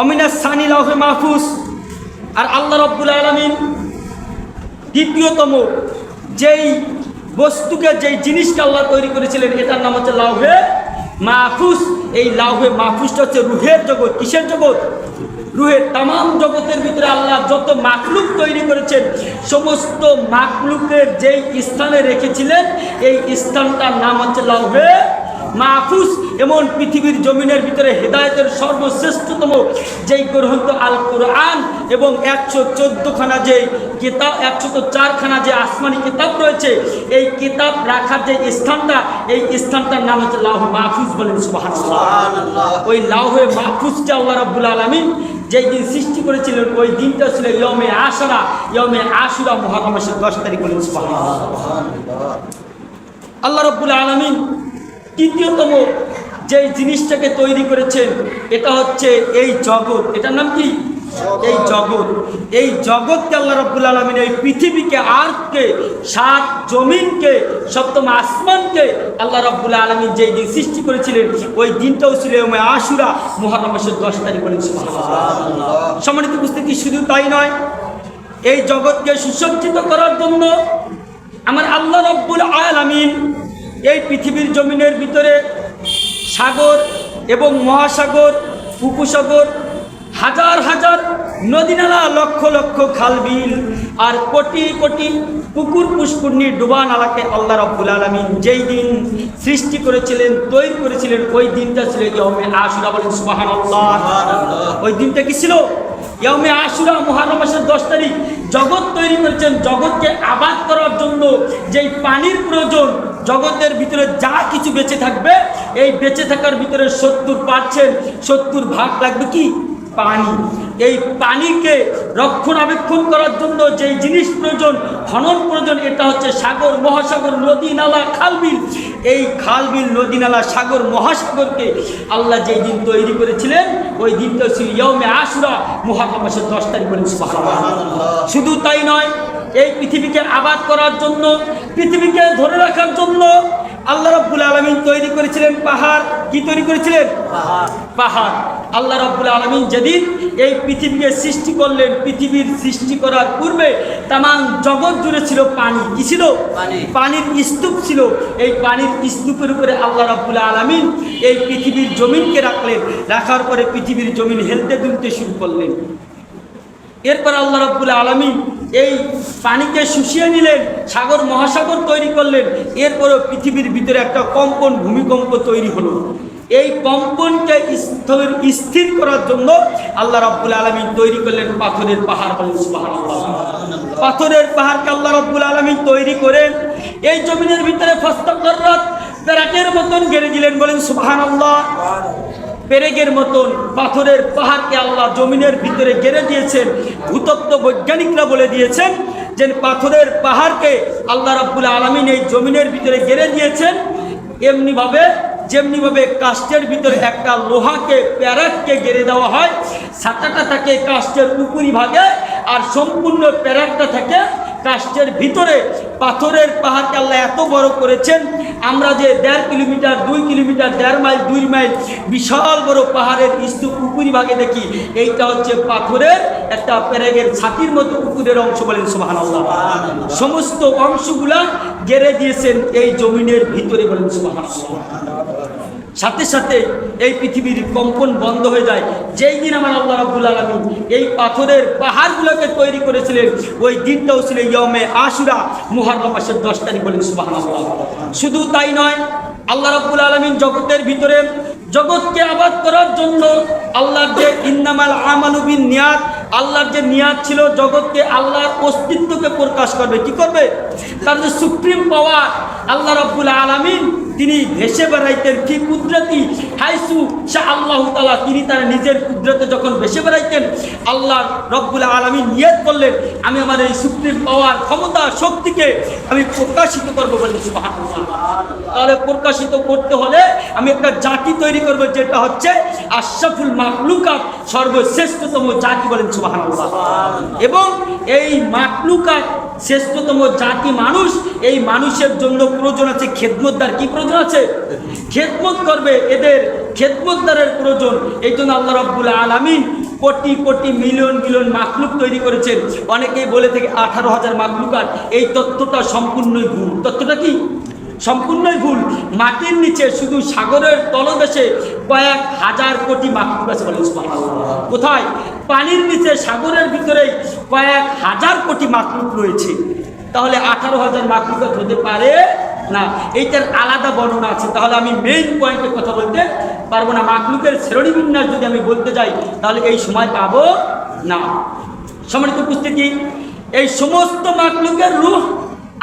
অমিনাস সানি লাউহে মাহফুজ। আর আল্লাহ রাব্বুল আলামিন দ্বিতীয়তম যেই বস্তুকে, যেই জিনিসকে আল্লাহ তৈরি করেছিলেন, এটার নাম হচ্ছে লাউহে মাহফুজ। এই লাউহে মাহফুজটা হচ্ছে রুহের জগৎ। কিসের জগৎ? রুহের। তামাম জগতের ভিতরে আল্লাহ যত মাখলুক তৈরি করেছেন, সমস্ত মাখলুকের যেই স্থানে রেখেছিলেন, এই স্থানটার নাম হচ্ছে লাউহে মাহফুজ। এমন পৃথিবীর জমিনের ভিতরে হেদায়েতের সর্বশ্রেষ্ঠতম যেই গ্রন্থ আল কোরআন এবং 114খানা যে কিতাব, 104খানা যে আসমানি কিতাব রয়েছে, এই কিতাব রাখার যে স্থানটা, এই স্থানটার নাম হচ্ছে লাউহে মাহফুজ। বলেন সুবহানাল্লাহ। ওই লাউহে মাহফুজকে আল্লাহ রাব্বুল আলামিন যেই দিন সৃষ্টি করেছিলেন, ওই দিনটা ছিল ইয়মে আশুরা। ইয়মে আশুরা মুহররম মাসের 10 তারিখ। বলেন সুবহানাল্লাহ। আল্লাহ রাব্বুল আলামিন তৃতীয়তম যেই জিনিসটাকে তৈরি করেছেন, এটা হচ্ছে এই জগৎ। এটার নাম কি? এই জগৎ। এই জগৎকে আল্লাহ রাব্বুল আলামিন, এই পৃথিবীকে, আরকে, সাত জমিনকে, সপ্তম আসমানকে আল্লাহ রাব্বুল আলামিন যেই দিন সৃষ্টি করেছিলেন, ওই দিনটাও ছিল ইয়মে আশুরা মুহররম মাসের 10 তারিখ। বলেন সুবহানাল্লাহ। সম্মানিত উপস্থিতি, শুধু তাই নয়, এই জগৎকে সুসজ্জিত করার জন্য আমার আল্লাহ রাব্বুল আলামিন এই পৃথিবীর জমিনের ভিতরে সাগর এবং মহাসাগর, উপসাগর, হাজার হাজার নদীনালা, লক্ষ লক্ষ খালবিল আর কোটি কোটি পুকুর পুষ্করণী ডুবা নালাকে আল্লাহ রাব্বুল আলামিন যেই দিন সৃষ্টি করেছিলেন, তৈরি করেছিলেন, ওই দিনটা ছিল ইয়মে আশুরা। বলেন সুবহানাল্লাহ। ওই দিনটা কি ছিল? ইয়মে আশুরা মুহররম মাসের 10 তারিখ। জগৎ তৈরি করেছেন, জগৎকে আবাদ করার জন্য যেই পানির প্রয়োজন, জগতের ভিতরে যা কিছু বেঁচে থাকবে, এই বেঁচে থাকার ভিতরে 70%, 70 ভাগ লাগবে কি? পানি। এই পানিকে রক্ষণাবেক্ষণ করার জন্য যেই জিনিস প্রয়োজন, খনন প্রয়োজন, এটা হচ্ছে সাগর, মহাসাগর, নদী নালা, খালবিল। এই খালবিল, নদী নালা, সাগর, মহাসাগরকে আল্লাহ যেই দিন তৈরি করেছিলেন, ওই দিনটা ছিল ইয়মে আশুরা মুহররম মাসের 10 তারিখ। বলেন সুবহানাল্লাহ। শুধু তাই নয়, এই পৃথিবীকে আবাদ করার জন্য, পৃথিবীকে ধরে রাখার জন্য আল্লাহ রাব্বুল আলামিন তৈরি করেছিলেন পাহাড়। কি তৈরি করেছিলেন? পাহাড়। আল্লাহ রাব্বুল আলামিন যেদিন এই পৃথিবীকে সৃষ্টি করলেন, পৃথিবীর সৃষ্টি করার পূর্বে তামাম জগৎ জুড়ে ছিল পানি। কি ছিল? পানির স্তূপ ছিল। এই পানির স্তূপের উপরে আল্লাহ রাব্বুল আলামিন এই পৃথিবীর জমিনকে রাখলেন। রাখার পরে পৃথিবীর জমিন হেলতে দুলতে শুরু করলেন। এরপর আল্লাহ রাব্বুল আলামিন এই পানিকে শুষিয়ে নিলেন, সাগর মহাসাগর তৈরি করলেন। এরপরও পৃথিবীর ভিতরে একটা কম্পন, ভূমিকম্প তৈরি হলো। এই কম্পনকে স্থির করার জন্য আল্লাহ রাব্বুল আলামিন তৈরি করলেন পাথরের পাহাড়। বলেন সুবহানাল্লাহ। পাথরের পাহাড়কে আল্লাহ রাব্বুল আলামিন তৈরি করেন এই জমিনের ভিতরে ফাস্তাকাররাত, পেরেকের মতন গেড়ে দিলেন। বলেন সুবহানাল্লাহ। পেরেকের মতন পাথরের পাহাড়কে আল্লাহ জমিনের ভিতরে গেড়ে দিয়েছেন। ভূতত্ত্ব বৈজ্ঞানিকরা বলে দিয়েছেন যে পাথরের পাহাড়কে আল্লাহ রাব্বুল আলামিন এই জমিনের ভিতরে গেড়ে দিয়েছেন যেমনিভাবে কাষ্ঠের ভিতরে একটা লোহাকে, প্যারাককে গেড়ে দেওয়া হয়। ছাতাটা থাকে কাষ্ঠের উপরি ভাগে, আর সম্পূর্ণ প্যারাকটা থাকে কাষ্ঠের ভিতরে। পাথরের পাহাড়কে আল্লাহ এত বড় করেছেন, আমরা যে 1.5 কিলোমিটার, 2 কিলোমিটার, 1.5 মাইল, 2 মাইল বিশাল বড় পাহাড়ের স্তূপ উপরি ভাগে দেখি, এইটা হচ্ছে পাথরের একটা পেরেকের ছাতির মতো উপরের অংশ। বলেন সুবহানাল্লাহ। সমস্ত অংশগুলা গেড়ে দিয়েছেন এই জমিনের ভিতরে। বলেন সুবহানাল্লাহ। সাথে সাথে এই পৃথিবীর কম্পন বন্ধ হয়ে যায়। যেই দিন আমার আল্লাহ রাব্বুল আলামিন এই পাথরের পাহাড়গুলোকে তৈরি করেছিলেন, ওই দিনটাও ছিল ইয়মে আশুরা মুহররম মাসের 10 তারিখ। বলেন সুবহানাল্লাহ। শুধু তাই নয়, আল্লাহ রাব্বুল আলামিন জগতের ভিতরে, জগৎকে আবাদ করার জন্য আল্লাহর যে ইন্নামাল আমালু বিন্নিয়াত, আল্লাহর যে নিয়াত ছিল জগৎকে, আল্লাহর অস্তিত্বকে প্রকাশ করবে। কি করবে? তার যে সুপ্রিম পাওয়ার আল্লাহ রাব্বুল আলামিন তিনি ভেসে বেড়াইতেন। কি কুদরতি হাইসু শাহ আল্লাহ তাআলা, তিনি তার নিজের কুদরতে যখন ভেসে বেড়াইতেন, আল্লাহ রাব্বুল আলামিন নিয়ত করলেন, আমি আমার এই সুপ্রিম পাওয়ার, ক্ষমতা, শক্তিকে আমি প্রকাশিত করবো। বলেন সুবহানাল্লাহ। তাহলে প্রকাশিত করতে হলে আমি একটা জাতি তৈরি করব, যেটা হচ্ছে আশরাফুল মাখলুকাত, সর্বশ্রেষ্ঠতম জাতি। বলেন সুবহানাল্লাহ। এবং এই মাখলুকাত, শ্রেষ্ঠতম জাতি মানুষ, এই মানুষের জন্য প্রয়োজন আছে খেদমতদার। কি প্রয়োজন আছে? খেদমত করবে, এদের খেদমতদারের প্রয়োজন। এই জন্য আল্লাহ রাব্বুল আলামিন কোটি কোটি মিলিয়ন মিলিয়ন মাখলুক তৈরি করেছেন। অনেকেই বলে থেকে 18,000 মাখলুকাত। এই তথ্যটা সম্পূর্ণই ভুল। তথ্যটা কি? সম্পূর্ণই ভুল। মাটির নিচে শুধু সাগরের তলদেশে কয়েক হাজার কোটি মাখলুক আছে বলেন সুবহানাল্লাহ। কোথায়? পানির নিচে সাগরের ভিতরে কয়েক হাজার কোটি মাখলুক রয়েছে। তাহলে 18,000 মাখলুকাত হতে পারে না। এইটার আলাদা বর্ণনা আছে। তাহলে আমি মেইন পয়েন্টে কথা বলতে পারবো না। মাখলুকের শ্রেণীবিন্যাস যদি আমি বলতে যাই তাহলে এই সময় পাবো না। সম্মানিত উপস্থিতি, এই সমস্ত মাখলুকের রূহ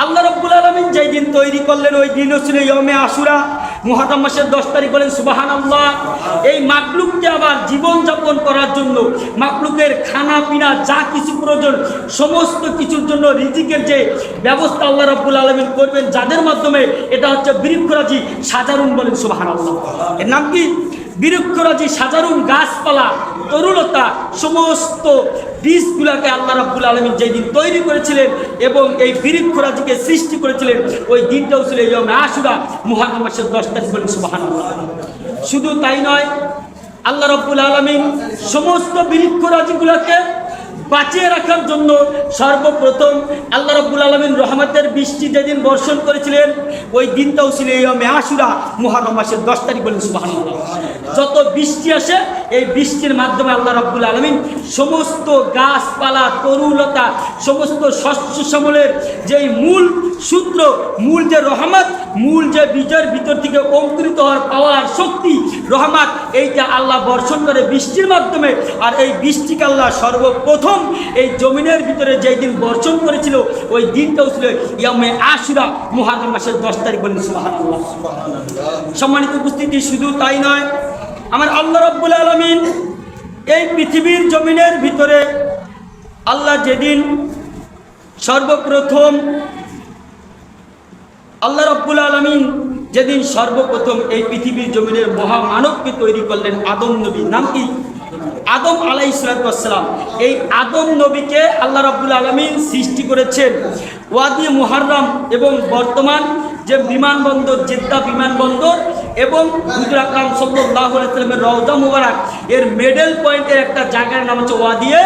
আল্লাহ রাব্বুল আলামিন যেই দিন তৈরি করলেন ওই দিন ছিল ইয়মে আশুরা, মুহররম মাসের 10 তারিখ। বলেন সুবহানাল্লাহ। এই মাখলুককে আবার জীবনযাপন করার জন্য, মাখলুকের খানা পিনা যা কিছু প্রয়োজন সমস্ত কিছুর জন্য রিজিকের যে ব্যবস্থা আল্লাহ রাব্বুল আলামিন করবেন, যাদের মাধ্যমে, এটা হচ্ছে বৃক্ষরাজি সাজারুন। বলেন সুবহানাল্লাহ। এর নাম কি? বৃক্ষরাজি সাজারুন। গাছপালা, তরুলতা, সমস্ত বীজগুলাকে আল্লাহ রাব্বুল আলামিন যেই দিন তৈরি করেছিলেন এবং এই বৃক্ষরাজিকে সৃষ্টি করেছিলেন, ওই দিনটাও ছিল ইয়মে আশুরা, মুহররম মাসের 10 তারিখ। বলেন সুবহানাল্লাহ। শুধু তাই নয়, আল্লাহ রাব্বুল আলামিন সমস্ত বৃক্ষরাজিগুলোকে বাঁচিয়ে রাখার জন্য সর্বপ্রথম আল্লাহ রাব্বুল আলামিন রহমতের বৃষ্টি যেদিন বর্ষণ করেছিলেন, ওই দিনটাও ছিল ইয়মে আশুরা, মুহররম মাসের 10 তারিখ। বলেন সুবহানাল্লাহ। যত বৃষ্টি আসে এই বৃষ্টির মাধ্যমে আল্লাহ রাব্বুল আলামিন সমস্ত গাছপালা, তরুলতা, সমস্ত শস্য শ্যামলের যেই মূল সূত্র, মূল যে রহমত, মূল যে বীজের ভিতর থেকে অঙ্কুরিত হওয়ার পাওয়ার শক্তি, রহমত, এইটা আল্লাহ বর্ষণ করে বৃষ্টির মাধ্যমে। আর এই বৃষ্টিকে আল্লাহ সর্বপ্রথম এই জমিনের ভিতরে যেই দিন বর্ষণ করেছিল, ওই দিনটাও ছিল ইয়মে আশুরা, মুহররম মাসের 10 তারিখ। বলেন সুবহানাল্লাহ। সম্মানিত উপস্থিতি, শুধু তাই নয়, আমার আল্লাহ রাব্বুল আলামিন এই পৃথিবীর জমিনের ভিতরে আল্লাহ যেদিন সর্বপ্রথম আল্লাহ রাব্বুল আলামিন যেদিন সর্বপ্রথম এই পৃথিবীর জমিনের মহামানবকে তৈরি করলেন, আদম নবী। নাম কি? আদম আলাইহিস সালাম। এই আদম নবীকে আল্লাহ রাব্বুল আলামিন সৃষ্টি করেছেন ওয়াদি মুহাররম এবং বর্তমান যে বিমানবন্দর, জেদ্দা বিমানবন্দর এবং হুজুর আকরাম সাল্লাল্লাহু আলাইহি ওয়াসাল্লামের রওজা মুবারক এর মিডল পয়েন্টের একটা জায়গার নাম হচ্ছে ওয়াদিয়ে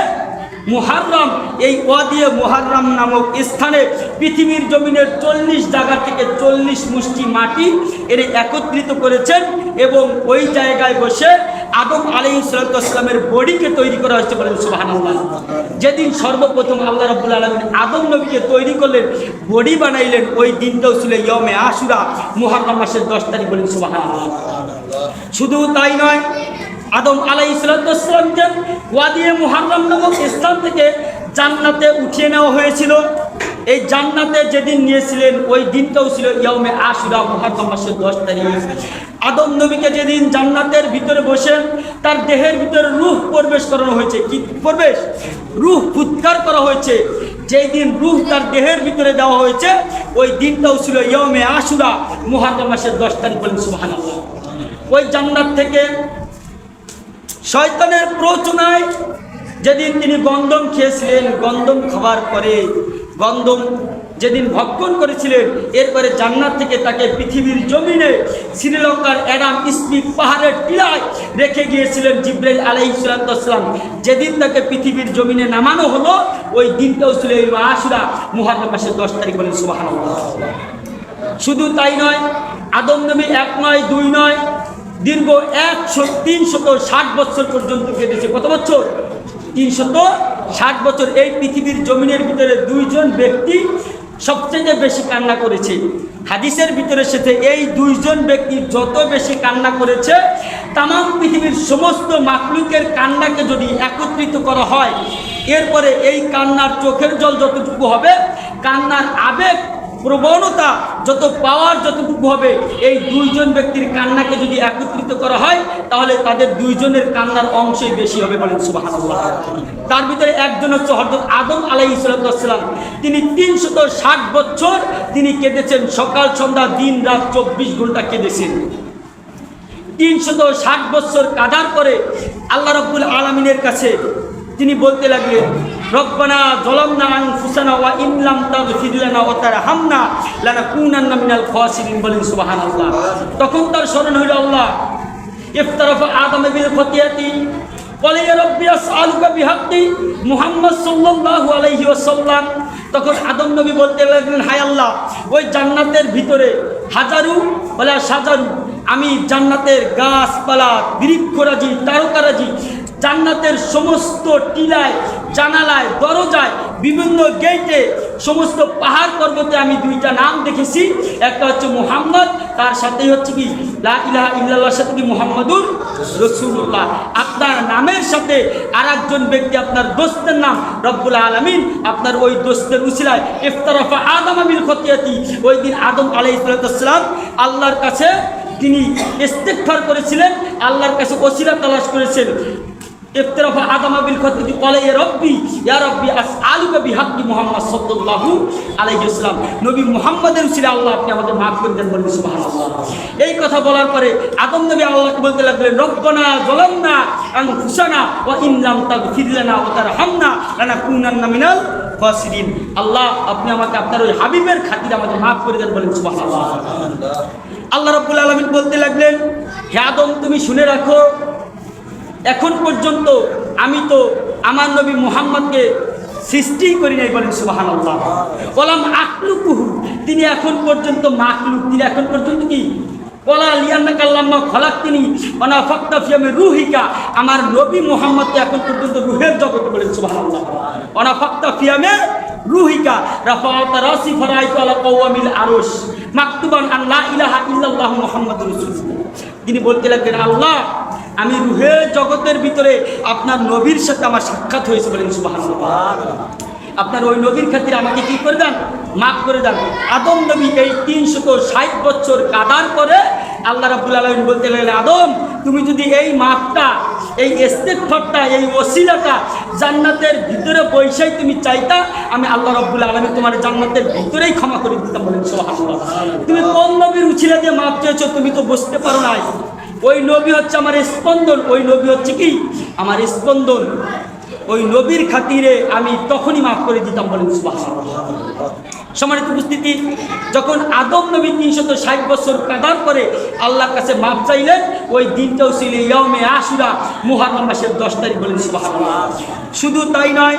মুহাররম। এই ওয়াদিয়ে মুহাররম নামক স্থানে পৃথিবীর জমিনের 40 জায়গা থেকে 40 মুষ্টি মাটি এর একত্রিত করেছেন এবং ওই জায়গায় বসে আদম আলাইহিস সালামের বডিকে তৈরি করা হয়েছে। বলেন সুবহানাল্লাহ। যেদিন সর্বপ্রথম আল্লাহ রাব্বুল আলামিন আদম নবীকে তৈরি করলেন, বডি বানাইলেন, ওই দিনটাও ছিল ইয়মে আশুরা, মুহররম মাসের 10 তারিখ। বলেন সুবহানাল্লাহ। শুধু তাই নয়, আদম আলাইহিস সালামকে ওয়াদিয়ে মুহাররম নামক স্থান থেকে জান্নাতে উঠিয়ে নেওয়া হয়েছিল। এই জান্নাতে যেদিন নিয়েছিলেন ওই দিনটাও ছিল ইয়মে আশুরা, মুহররম মাসের 10 তারিখ। আদম নবীকে যেদিন জান্নাতের ভিতরে বসে তার দেহের ভিতরে রূহ প্রবেশ করানো হয়েছে। কি প্রবেশ? রূহ ফুৎকার করা হয়েছে। যেই দিন রূহ তার দেহের ভিতরে দেওয়া হয়েছে ওই দিনটাও ছিল ইয়মে আশুরা, মুহররম মাসের 10 তারিখ। বলেন সুবহানাল্লাহ। ওই জান্নাত থেকে শয়তানের প্ররোচনায় যেদিন তিনি গন্ধম খেয়েছিলেন, গন্ধম খাবার পরে গন্ধম যেদিন ভক্ষণ করেছিলেন, এরপরে জান্নাত থেকে তাকে পৃথিবীর জমিনে শ্রীলঙ্কার অ্যাডাম স্পিক পাহাড়ের টিলায় রেখে গিয়েছিলেন জিবরাইল আলাইহিস সালাম। যেদিন তাকে পৃথিবীর জমিনে নামানো হলো ওই দিনটাও ছিল ইয়মে আশুরা, মুহররম মাসের 10 তারিখ। বলেন সুবহানাল্লাহ। শুধু তাই নয়, আদম নবী 1 নয় 2 নয়, দীর্ঘ 360 বছর পর্যন্ত কেটেছে। কত বছর? 360 বছর। এই পৃথিবীর জমিনের ভিতরে 2 জন ব্যক্তি সবচেয়ে বেশি কান্না করেছে। হাদিসের ভিতরে সাথে এই 2 জন ব্যক্তি যত বেশি কান্না করেছে, তামাম পৃথিবীর সমস্ত মাখলুকের কান্নাকে যদি একত্রিত করা হয়, এরপরে এই কান্নার চোখের জল যতটুকু হবে, কান্নার আবেগ প্রবণতা যত পাওয়ার যতটুকু হবে, এই 2 জন ব্যক্তির কান্নাকে যদি একত্রিত করা হয় তাহলে তাদের 2 জনের কান্নার অংশই বেশি হবে। বলেন সুবহানাল্লাহ। তার ভিতরে একজন হচ্ছে হযরত আদম আলাইহিস সালাম। তিনি 360 বছর তিনি কেঁদেছেন, সকাল সন্ধ্যা দিন রাত 24 ঘন্টা কেঁদেছেন। 360 বছর কাঁদার পরে আল্লাহ রাব্বুল আলামিনের কাছে তিনি বলতে লাগলেন, রব্বানা যালামনা আনফুসানা ওয়া ইন লাম তাগফির লানা ওয়া তারহামনা লানাকুনান্না মিনাল খাসিরিন। বলেন সুবহানাল্লাহ। তখন তার স্মরণ হইল, আল্লাহ ইফতারাফা আদম বিল খতিয়াতি বলে ইয়া রাব্বি আসআলুকা বিহাক্কি মুহাম্মদ সাল্লাল্লাহু আলাইহি ওয়াসাল্লাম। তখন আদম নবী বলতে লাগলেন, হায় আল্লাহ, ওই জান্নাতের ভিতরে হাজারু বলে সাজারু, আমি জান্নাতের গাছপালা, বৃক্ষরাজি, তারকারাজি, জান্নাতের সমস্ত টিলায়, জানালায়, দরজায়, বিভিন্ন গেটে, সমস্ত পাহাড় পর্বতে আমি দুইটা নাম দেখেছি। একটা হচ্ছে মুহাম্মদ, তার সাথেই হচ্ছে কি লা ইলাহা ইল্লাল্লাহর সাথে কি মুহাম্মাদুর রাসূলুল্লাহ। আপনার নামের সাথে আর একজন ব্যক্তি, আপনার দোস্তের নাম রব্বুল আলামিন, আপনার ওই দোস্তের উসিলায় ইফতারাফা আদম বিল খতিয়াতি, ওই দিন আদম আলাইহিস সালাম আল্লাহর কাছে তিনি ইস্তিগফার করেছিলেন, আল্লাহর কাছে ওসিলা তালাশ করেছেন। ইফতারাফা আদম বিল খতিয়াতি ক্বালা ইয়া রাব্বি আসআলুকা বিহাক্কি মুহাম্মদ সাল্লাল্লাহু আলাইহি ওয়াসাল্লাম। নবী মুহাম্মদের উসিলায় আল্লাহ আপনি আমাদের মাফ করে দেন, বলেন সুবহানাল্লাহ। এই কথা বলার পরে আদম নবী আল্লাহকে বলতে লাগলেন, রব্বানা যালামনা আনফুসানা ওয়া ইন লাম তাগফির লানা ওয়া তারহামনা লানাকুনান্না মিনাল ফাসিদিন। আল্লাহ আপনি আমাকে আপনার ওই হাবিবের খাতিরে আমাদের মাফ করে দেন, বলেন সুবহানাল্লাহ। আল্লাহ রাব্বুল আলামিন বলতে লাগলেন, হে আদম, তুমি শুনে রাখো, এখন পর্যন্ত আমি তো আমার নবী মুহাম্মদকে সৃষ্টি করি নাই, বলেন সুবহানাল্লাহ। ওয়ালাম আখলুকুহু, তিনি এখন পর্যন্ত মাখলুক, তিনি এখন পর্যন্ত কি ওয়ালা লিয়ান্নাকা লাম্মা খলাকতিনি ওয়া নাফাখতু ফিহি মির রূহিকা, আমার নবী মুহাম্মদকে এখন পর্যন্ত রূহের জগতে, বলেন সুবহানাল্লাহ। ওয়া নাফাখতু ফিহি মির রূহিকা রাফা'তা রাসি ফারাইতু আলা কাওয়ামিল আরশ মাকতুবান আন লা ইলাহা ইল্লাল্লাহু মুহাম্মাদুর রাসূলুল্লাহ। তিনি বলতে লাগলেন, আল্লাহ, আমি রূহের জগতের ভিতরে আপনার নবীর সাথে আমার সাক্ষাৎ হয়েছে, বলেন সুবহানাল্লাহ। আপনার ওই নবীর খাতিরে আমাকে কি করে দেন, মাফ করে দেন। আদম নবী এই 360 বছর কাদার পরে আল্লাহ রাব্বুল আলামিন বলতে লাগলেন, আদম, তুমি যদি এই মাফটা, এই ইস্তিগফারটা, এই ওসিলাটা জান্নাতের ভিতরে বৈশাই তুমি চাইতা, আমি আল্লাহ রাব্বুল আলামিন তোমার জান্নাতের ভিতরেই ক্ষমা করে দিতাম, বলেন সুবহানাল্লাহ। তুমি কোন নবীর উছিলা দিয়ে মাফ চেয়েছো তুমি তো বুঝতে পারো নাই। ওই নবী হচ্ছে আমার স্পন্দন, ওই নবী হচ্ছে কি আমার স্পন্দন, ওই নবীর খাতিরে আমি তখনই মাফ করে দিতাম, বলেন সুবহানাল্লাহ। সম্মানিত উপস্থিতি, যখন আদম নবী 360 বছর কাদার পরে আল্লাহর কাছে মাফ চাইলেন, ওই দিনটাও ছিল ইয়াউমে আশুরা, মুহররম মাসের 10 তারিখ, বলেন সুবহানাল্লাহ। শুধু তাই নয়,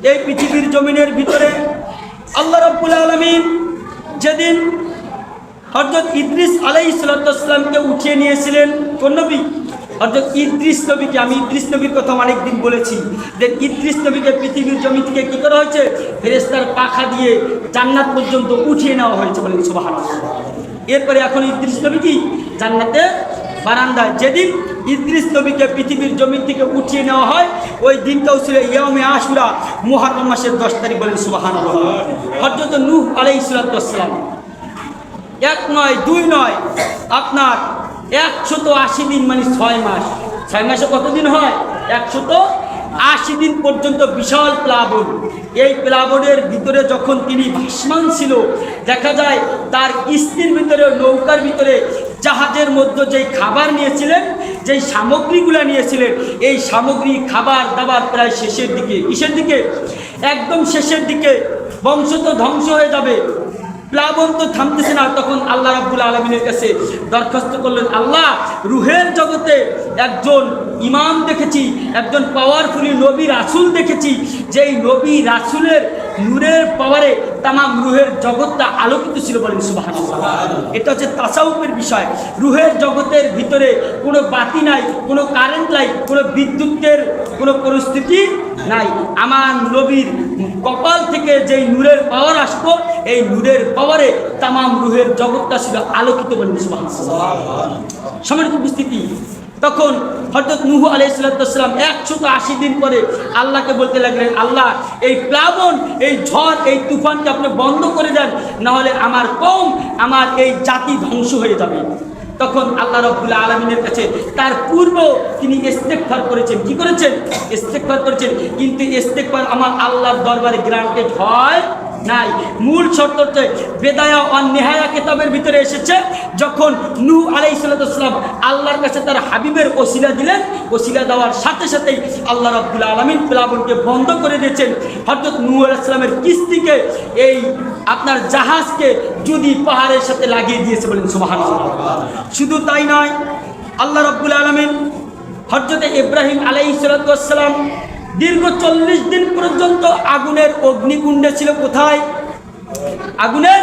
এই পৃথিবীর জমিনের ভিতরে আল্লাহ রাব্বুল আলামিন যেদিন হযরত ইদ্রিস আলাইহিস সালামকে উঠিয়ে নিয়েছিলেন, কোন নবী? হযরত ইদ্রিস নবীকে। আমি ইদ্রিস নবীর কথা অনেকদিন বলেছি যে ইদ্রিস নবীকে পৃথিবীর জমি থেকে কী করা হয়েছে, ফেরেশতার পাখা দিয়ে জান্নাত পর্যন্ত উঠিয়ে নেওয়া হয়েছে, বলেন সুবহানাল্লাহ। এরপরে এখন ইদ্রিস নবী কি জান্নাতে বারান্দায়। যেদিন ইদ্রিস নবীকে পৃথিবীর জমি থেকে উঠিয়ে নেওয়া হয়, ওই দিনটাও ছিল ইয়াউমে আশুরা, মুহররম মাসের 10 তারিখ, বলেন সুবহানাল্লাহ। হযরত নূহ আলাইহিস সালাম 1 নয় 2 নয়, আপনার 180 দিন, মানে 6 মাস। 6 মাসে কতদিন হয়? 180 দিন পর্যন্ত বিশাল প্লাবন। এই প্লাবনের ভিতরে যখন তিনি ভাসমান ছিল, দেখা যায় তার কিস্তির ভিতরে, নৌকার ভিতরে, জাহাজের মধ্যে যেই খাবার নিয়েছিলেন, যেই সামগ্রীগুলো নিয়েছিলেন, এই সামগ্রী, খাবার দাবার প্রায় শেষের দিকে। কিসের দিকে? একদম শেষের দিকে। বংশ তো ধ্বংস হয়ে যাবে, প্লাবন তো থামতেছে না। তখন আল্লাহ রাব্বুল আলামিনের কাছে দরখাস্ত করলেন, আল্লাহ, রুহের জগতে একজন ইমাম দেখেছি, একজন পাওয়ারফুল নবী রাসূল দেখেছি, যেই নবী রাসূলের নূরের পাওয়ারে তামাম রুহের জগৎটা আলোকিত ছিল, বলেন সুবহানাল্লাহ। এটা হচ্ছে তাসাউফের বিষয়। রুহের জগতের ভিতরে কোনো বাতি নাই, কোনো কারেন্ট নাই, কোনো বিদ্যুতের কোনো পরিস্থিতি নাই। আমার নবীর কপাল থেকে যেই নূরের পাওয়ার আসতো, এই নূরের পাওয়ারে তামাম রুহের জগৎটা ছিল আলোকিত, বলেন সুবহানাল্লাহ। সম্মানিত উপস্থিতি, তখন হযরত নূহ আলাইহিস সালাম 180 দিন পরে আল্লাহকে বলতে লাগলেন, আল্লাহ, এই প্লাবন, এই ঝড়, এই তুফানকে আপনি বন্ধ করে দেন, না হলে আমার কওম, আমার এই জাতি ধ্বংস হয়ে যাবে। তখন আল্লাহ রাব্বুল আলামিনের কাছে তার পূর্ব তিনি ইস্তেগফার করেছেন। কি করেছেন? ইস্তেগফার করেছেন। কিন্তু ইস্তেগফার আমার আল্লাহর দরবারে গ্রান্টেড হয় নাই। মূল শর্ত হচ্ছে বেদায়া ও নেহায়া কিতাবের ভিতরে এসেছে, যখন নূহ আলাইহিস সালাম আল্লাহর কাছে তার হাবিবের ওসিলা দিলেন, ওসিলা দেওয়ার সাথে সাথেই আল্লাহ রাব্বুল আলামিন প্লাবনকে বন্ধ করে দিয়েছেন। হযরত নূহ আলাইহিস সালামের কিস্তিকে, এই আপনার জাহাজকে যদি পাহাড়ের সাথে লাগিয়ে দিয়েছে, বলেন সুবহানাল্লাহ। শুধু তাই নয়, আল্লাহ রাব্বুল আলামিন হযরতে ইব্রাহিম আলাইহিস সালাম দীর্ঘ 40 দিন পর্যন্ত আগুনের অগ্নিকুণ্ডে ছিল। কোথায়? আগুনের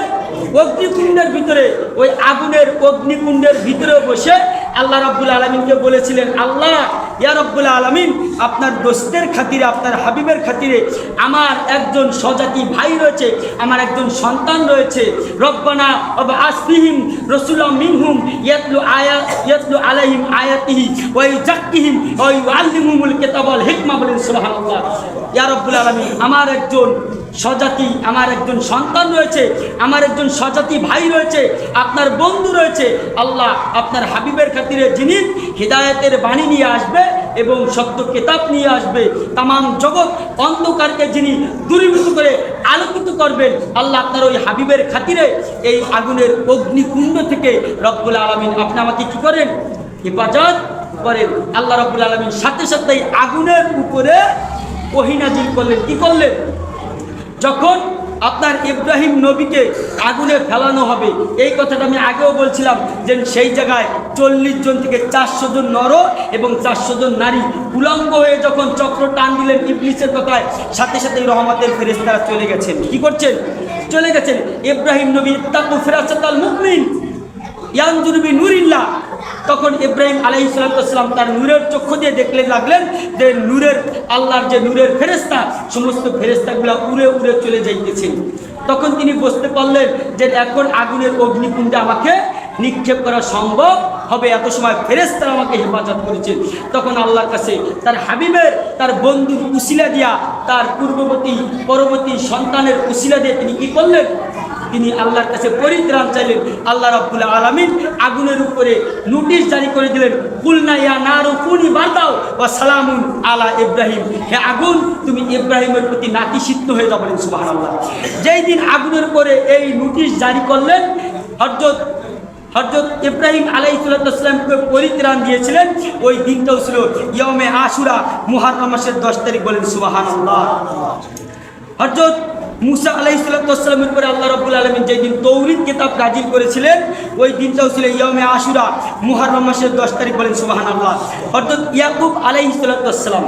অগ্নিকুণ্ডের ভিতরে। ওই আগুনের অগ্নিকুণ্ডের ভিতরে বসে আল্লাহ রাব্বুল আলামিনকে বলেছিলেন, আল্লাহ ইয়া রাব্বুল আলামিন, আপনার দোস্তের খাতিরে, আপনার হাবিবের খাতিরে আমার একজন স্বজাতি ভাই রয়েছে, আমার একজন সন্তান রয়েছে। রব্বানা ওয়াবআস ফীহিম রাসূলাম মিনহুম ইয়াতলু আলাইহিম আয়াতিহি ওয়া ইউযাক্কিহিম ওয়া ইউআল্লিমুহুমুল কিতাবা ওয়াল হিকমা। বলেন সুবহানাল্লাহ। ইয়া রাব্বুল আলামিন, আমার একজন স্বজাতি, আমার একজন সন্তান রয়েছে, আমার একজন স্বজাতি ভাই রয়েছে, আপনার বন্ধু রয়েছে। আল্লাহ আপনার হাবিবের খাতিরে যিনি হিদায়াতের বাণী নিয়ে আসবে এবং সত্য কিতাব নিয়ে আসবে, তামাম জগৎ অন্ধকারকে যিনি দূরীভূত করে আলোকিত করবেন, আল্লাহ আপনার ওই হাবিবের খাতিরে এই আগুনের অগ্নিকুণ্ড থেকে রব্বুল আলামিন আপনি আমাকে কি করেন? হেফাজত করেন। আল্লাহ রব্বুল আলামিন সাথে সাথে আগুনের উপরে ওহী নাযিল করলেন। কি করলেন? যখন আপনার ইব্রাহিম নবীকে আগুনে ফেলানো হবে, এই কথাটা আমি আগেও বলছিলাম যে সেই জায়গায় 40 জন থেকে 400 জন নর এবং 400 জন নারী উলঙ্গ হয়ে যখন চক্র টান দিলেন ইবলিসের কথায়, সাথে সাথে রহমতের ফেরেশতারা চলে গেছেন। কি করছেন? চলে গেছেন। ইব্রাহিম নবী ইত্তাকু ফিরাসাতাল মুমিন ইয়ানজুরু বিনুরিল্লাহ, তখন ইব্রাহিম আলাইহিস সালাম তার নূরের চক্ষু দিয়ে দেখতে লাগলেন যে নূরের আল্লাহর যে নূরের ফেরেশতা, সমস্ত ফেরেশতাগুলো উড়ে উড়ে চলে যাইতেছে। তখন তিনি বুঝতে পারলেন যে এখন আগুনের অগ্নিকুণ্ডে আমাকে নিক্ষেপ করা সম্ভব হবে, এত সময় ফেরেশতারা আমাকে হেফাজত করেছে। তখন আল্লাহর কাছে তার হাবিবের, তার বন্ধুর উসিলা দিয়া, তার পূর্ববর্তী পরবর্তী সন্তানের উসিলা দিয়ে তিনি কি করলেন? তিনি আল্লাহর কাছে পরিত্রাণ চাইলেন। আল্লাহ রাব্বুল আলামিন আগুনের উপরে নোটিশ জারি করে দিলেন, কুলনা ইয়া নারু কুনি বারদাও ওয়া সালামুন আলা ইব্রাহিম, হে আগুন তুমি ইব্রাহিমের প্রতি নাতিশীতোষ্ণ হয়ে যাও। বলেন সুবহানাল্লাহ। যেই দিন আগুনের উপরে এই নোটিশ জারি করলেন, হযরত ইব্রাহিম আলাইহিস সালামকে পরিত্রাণ দিয়েছিলেন, ওই দিনটাও ছিল ইয়মে আশুরা, মুহররম মাসের 10 তারিখ। বলেন সুবহানাল্লাহ। হযরত মুসা আলাইহিস সালামের উপরে আল্লাহ রাব্বুল আলামিন যেই দিন তৌরাত কিতাব নাযিল করেছিলেন, ওই দিনটাও ছিল ইয়মে আশুরা, মুহররম মাসের 10 তারিখ। বলেন সুবহানাল্লাহ। হযরত ইয়াকুব আলাইহিস সালাম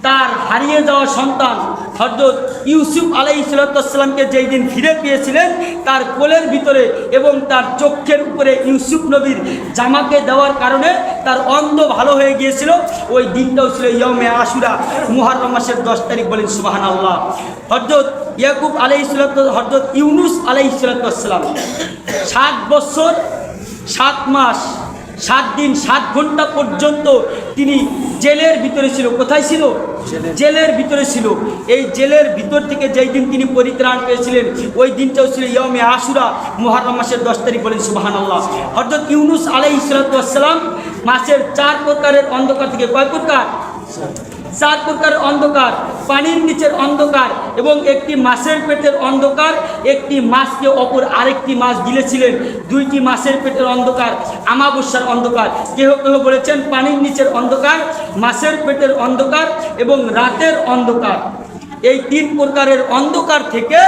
তার হারিয়ে যাওয়া সন্তান হযরত ইউসুফ আলাইহিস সালামকে যেই দিন ফিরে পেয়েছিলেন, তার কোলের ভিতরে এবং তার চোখের উপরে ইউসুফ নবীর জামাকে দেওয়ার কারণে তার অন্ধ ভালো হয়ে গিয়েছিল, ওই দিনটাও ছিল ইয়মে আশুরা, মুহররম মাসের 10 তারিখ। বলেন সুবহানাল্লাহ। হযরত ইয়াকুব আলাইহিস হযরত ইউনুস আলাইহিস সালাম 7 বছর 7 মাস 7 দিন 7 ঘন্টা পর্যন্ত তিনি জেলের ভিতরে ছিল। কোথায় ছিল? জেলের ভিতরে ছিল। এই জেলের ভিতর থেকে যেই দিন তিনি পরিত্রাণ পেয়েছিলেন, ওই দিনটাও ছিল ইয়মে আশুরা, মুহররম মাসের 10 তারিখ। বলেন সুবহানাল্লাহ। হযরত ইউনুস আলাইহিস সালাম মাসের 4 প্রকারের অন্ধকার থেকে, কয় প্রকার? 4 প্রকারের অন্ধকার, পানির নিচের অন্ধকার এবং একটি মাছের পেটের অন্ধকার, একটি মাছকে অপর আরেকটি মাছ গিলেছিলেন, 2টি মাছের পেটের অন্ধকার, আমাবস্যার অন্ধকার। কেহ কেহ বলেছেন পানির নিচের অন্ধকার, মাছের পেটের অন্ধকার এবং রাতের অন্ধকার। এই 3 প্রকারের অন্ধকার থেকে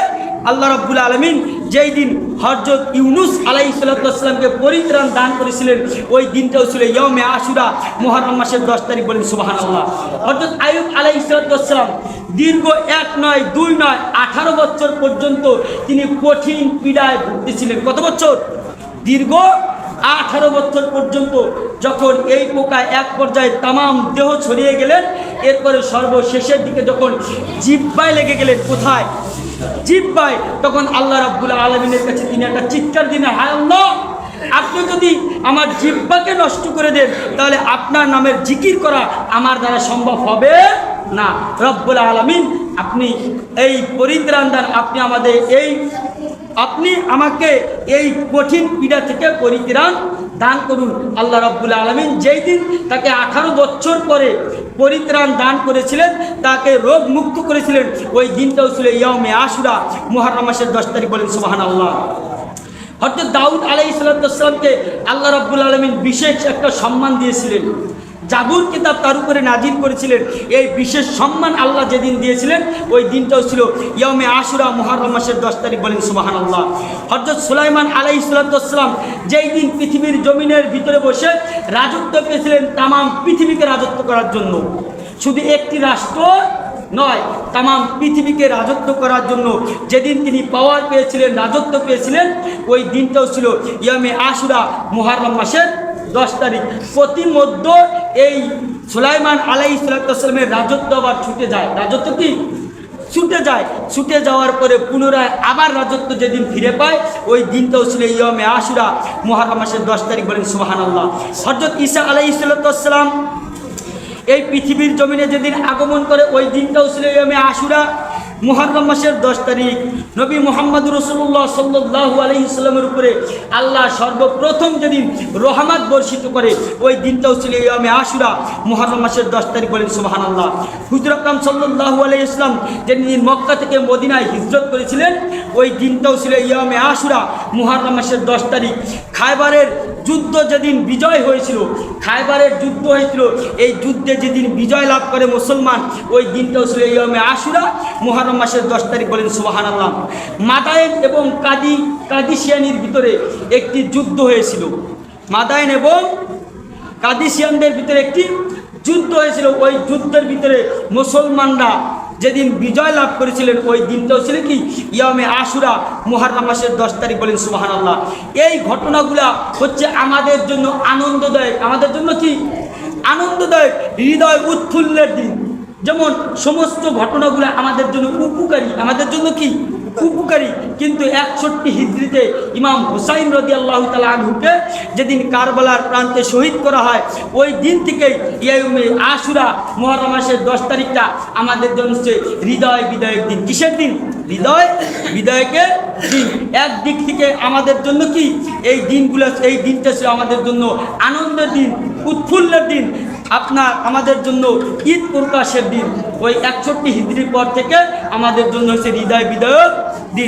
আল্লাহ রাব্বুল আলামিন যেই দিন হযরত ইউনুস আলাইহিস সালামকে পরিত্রাণ দান করেছিলেন, ওই দিনটাও ছিল ইয়মে আশুরা, মুহররম মাসের 10 তারিখ। বলেন সুবহানাল্লাহ। হযরত আইয়ুব আলাইহিস সালাম দীর্ঘ 1 নয় 2 নয় 18 বছর পর্যন্ত তিনি কঠিন পীড়ায় ভুগতেছিলেন। কত বছর? দীর্ঘ 18 বছর পর্যন্ত। যখন এই পোকায় এক পর্যায়ে তামাম দেহ ছড়িয়ে গেলেন, এরপরে সর্বশেষের দিকে যখন জিহ্বায় লেগে গেলেন, কোথায়? জিহ্বায়। তখন আল্লাহ রাব্বুল আলামিনের কাছে তিনি একটা চিৎকার দিলেন, হায় আল্লাহ, আপনি যদি আমার জিহ্বাকে নষ্ট করে দেন, তাহলে আপনার নামের জিকির করা আমার দ্বারা সম্ভব হবে না। রব্বুল আলামিন আপনি এই পরিত্রাণ দান, আপনি আমাকে এই কঠিন পীড়া থেকে পরিত্রাণ দান করুন। আল্লাহ রাব্বুল আলামিন যেই দিন তাকে 18 বছর পরে পরিত্রাণ দান করেছিলেন, তাকে রোগ মুক্ত করেছিলেন, ওই দিনটাও ছিল ইয়মে আশুরা, মুহররম মাসের 10 তারিখ। বলেন সুবহানাল্লাহ। হযরত দাউদ আলাইহিস সালামকে আল্লাহ রাব্বুল আলামিন বিশেষ একটা সম্মান দিয়েছিলেন। জাবুর কিতাব তার উপরে নাজিল করেছিলেন। এই বিশেষ সম্মান আল্লাহ যেদিন দিয়েছিলেন ওই দিনটাও ছিল ইয়ামে আশুরা, মুহররম মাসের 10 তারিখ। বলেন সুবহানাল্লাহ। হযরত সুলাইমান আলাইহিস সালাম যেই দিন পৃথিবীর জমিনের ভিতরে বসে রাজত্ব পেয়েছিলেন তাম পৃথিবীকে রাজত্ব করার জন্য, শুধু একটি রাষ্ট্র নয়, তাম পৃথিবীকে রাজত্ব করার জন্য যেদিন তিনি পাওয়ার পেয়েছিলেন, রাজত্ব পেয়েছিলেন, ওই দিনটাও ছিল ইয়ামে আশুরা, মুহররম মাসের 10 তারিখ। প্রতিমধ্য এই সুলাইমান আলাইহিস সালামের রাজত্ব আবার ছুটে যায়। রাজত্ব কি ছুটে যায়? ছুটে যাওয়ার পরে পুনরায় আবার রাজত্ব যেদিন ফিরে পায় ওই দিনটাও ছিল ইয়ামে আশুরা, মুহররম মাসের 10 তারিখ। বলেন সুবহানাল্লাহ। হযরত ঈসা আলাইহিস সালাম এই পৃথিবীর জমিনে যেদিন আগমন করে ওই দিনটাও ছিল ইয়ামে আশুরা, মুহররম মাসের 10 তারিখ। নবী মুহাম্মদ রাসূলুল্লাহ সাল্লাল্লাহু আলাইহি সাল্লামের উপরে আল্লাহ সর্বপ্রথম যেদিন রহমত বর্ষিত করে ওই দিনটাও ছিল ইয়ামে আশুরা, মুহররম মাসের 10 তারিখ। বলেন সুবহানাল্লাহ। হুজুর আকরাম সাল্লাল্লাহু আলাইহি সাল্লাম যেদিন মক্কা থেকে মদিনায় হিজরত করেছিলেন ওই দিনটাও ছিল ইয়ামে আশুরা, মুহররম মাসের 10 তারিখ। খায়বারের যুদ্ধ যেদিন বিজয় হয়েছিল, খায়বারের যুদ্ধ হয়েছিল, এই যুদ্ধে যেদিন বিজয় লাভ করে মুসলমান ওই দিনটাও ছিল ইয়ামে আশুরা, মুহররম মাসের 10 তারিখ। বলেন সুবহানাল্লাহ। মাদায়েন এবং কাদিসিয়ানির ভিতরে একটি যুদ্ধ হয়েছিল। মাদায়েন এবং কাদিসিয়ানদের ভিতরে একটি যুদ্ধ হয়েছিল। ওই যুদ্ধের ভিতরে মুসলমানরা যেদিন বিজয় লাভ করেছিলেন ওই দিনটাও ছিল কি ইয়ামে আশুরা, মুহররম মাসের 10 তারিখ। বলেন সুবহানাল্লাহ। এই ঘটনাগুলা হচ্ছে আমাদের জন্য আনন্দদায়ক, আমাদের জন্য কি আনন্দদায়ক, হৃদয় উৎফুল্লের দিন। যেমন সমস্ত ঘটনাগুলো আমাদের জন্য উপকারী, আমাদের জন্য কি উপকারী। কিন্তু 61 হিজরিতে ইমাম হুসাইন রাদিয়াল্লাহু তাআলা আনহুকে যেদিন কারবালার প্রান্তে শহীদ করা হয় ওই দিন থেকেই ইয়ামে আশুরা, মুহররম মাসের 10 তারিখটা আমাদের জন্য হচ্ছে হৃদয় বিদায়ক দিন। কিসের দিন? হৃদয় বিদায়কের দিন। একদিক থেকে আমাদের জন্য কি এই দিনগুলো, এই দিনটা ছিল আমাদের জন্য আনন্দের দিন, উৎফুল্লের দিন। আমাদের জন্য ঈদ প্রকাশের দিন। ওই 61 হিজরির পর থেকে আমাদের জন্য হচ্ছে হৃদয় বিদায়ক দিন।